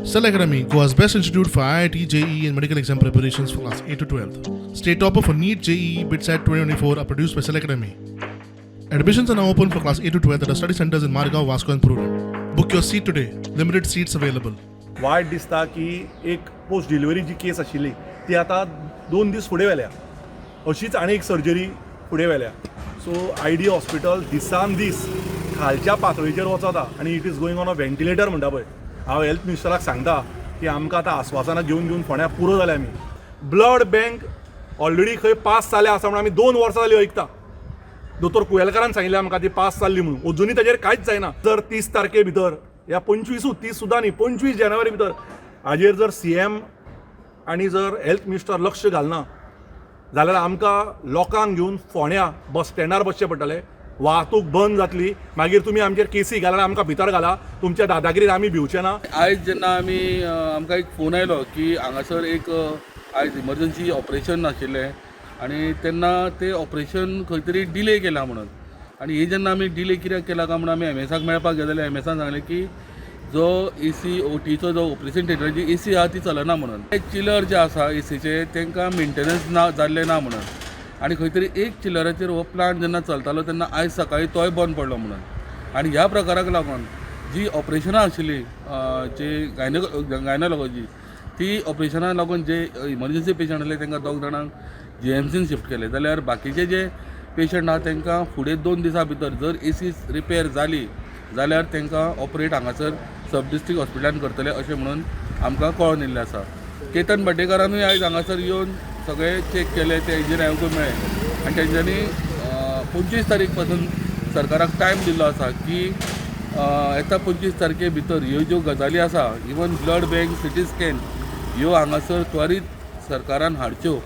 Cell Academy, Goa's best institute for IIT, JEE, and medical exam preparations for class 8 to 12th. State topper for NEET, JEE, BITSAT 2024 are produced by Cell Academy. Admissions are now open for class 8 to 12th at our study centers in Margao, Vasco, and Purur. Book your seat today. Limited seats available. वायट दिसता की एक post delivery जी केस आशिल्ली ती आतां 2 दीस फुडें व्हेल्या. अशीच आनी एक सर्जरी फुडें व्हेल्या. सो आयडी हॉस्पिटल दिसान दीस खालच्या पातळीचेर वचता आनी it is going on a ventilator म्हणटा पळय. हांव हेल्थ मिनिस्टराक सांगता की आमकां आतां आस्वासनां घेवन घेवन फोंड्या पुरो जाल्या आमी. ब्लड बँक ऑलरेडी खंय पास जाल्या आसा म्हणून आमी 2 वर्सां जालीं ऐकता. दोतोर कुयेलकारान सांगिल्लें आमकां ती पास जाल्ली म्हणून. अजुनी ताजेर कांयच जायना. जर 30 तारखे भितर या 25 सुद्दां न्ही 25 जानेवारी भितर हाजेर जर CM आनी जर हेल्थ मिनिस्टर लक्ष घालना जाल्यार आमकां लोकांक घेवन फोंड्या बस स्टँडार बसचें पडटलें. वाहतूक बंद जातली. मागीर तुमी आमचेर केसी घाला आमकां भितर घाला. तुमच्या दादागिरीर आमी भिवचे ना. आयज जेन्ना आमी आमकां एक फोन आयलो की हांगासर एक आयज इमर्जन्सी ऑपरेशन आशिल्लें आनी तेन्ना तें ऑपरेशन खंय तरी डिले केलां म्हणून. आनी हे जेन्ना आमी डिले कित्याक केला काय म्हणून आमी MSक मेळपाक गेले जाल्यार MSन सांगलें की जो AC OTचो जो ऑपरेशन थिएटराची AC आहा ती चलना म्हणून. चिलर जे आसा ACचे तांकां मेंटेनन्स ना जाल्लें ना म्हणून. आनी खंय तरी एक चिलराचेर हो प्लांट जेन्ना चलतालो तेन्ना आयज सकाळीं तोय बंद पडलो म्हणून. आनी ह्या प्रकाराक लागून जी ऑपरेशनां आशिल्लीं जी गायनोलॉजी ती ऑपरेशनाक लागून जे इमर्जन्सी पेशंट आसले तांकां 2 जाणांक GMCन शिफ्ट केले. जाल्यार बाकीचे जे पेशंट आहा तांकां फुडें 2 दिसां भितर जर AC रिपेर जाली जाल्यार तांकां ऑपरेट हांगासर सब डिस्ट्रिक्ट हॉस्पिटलान करतले अशें म्हणून आमकां कळोन येयल्लें आसा. केतन बड्डेकारानूय आयज हांगासर येवन सगळे चॅक केले ते इंजिनियरांकूय मेळ्ळे आनी तेंच्यांनी 25 तारीख पासून सरकाराक टायम दिल्लो आसा की येता 25 तारखे भितर ह्यो ज्यो गजाली आसा even blood bank CT scan ह्यो हांगासर त्वरीत सरकारान हाडच्यो.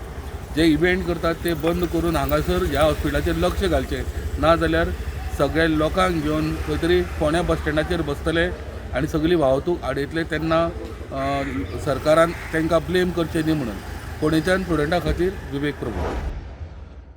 जे इव्हेंट करतात ते बंद करून हांगासर ह्या हॉस्पिटलाचेर लक्ष घालचें. ना जाल्यार सगळ्या लोकांक घेवन खंय तरी फोंड्या बस स्टँडाचेर बसतले आनी सगळी वाहतूक आडयतले तेन्ना सरकारान तांकां ब्लेम करचें न्ही म्हणून. फोंडेच्यान स्टुडंटां खातीर विवेक प्रभू.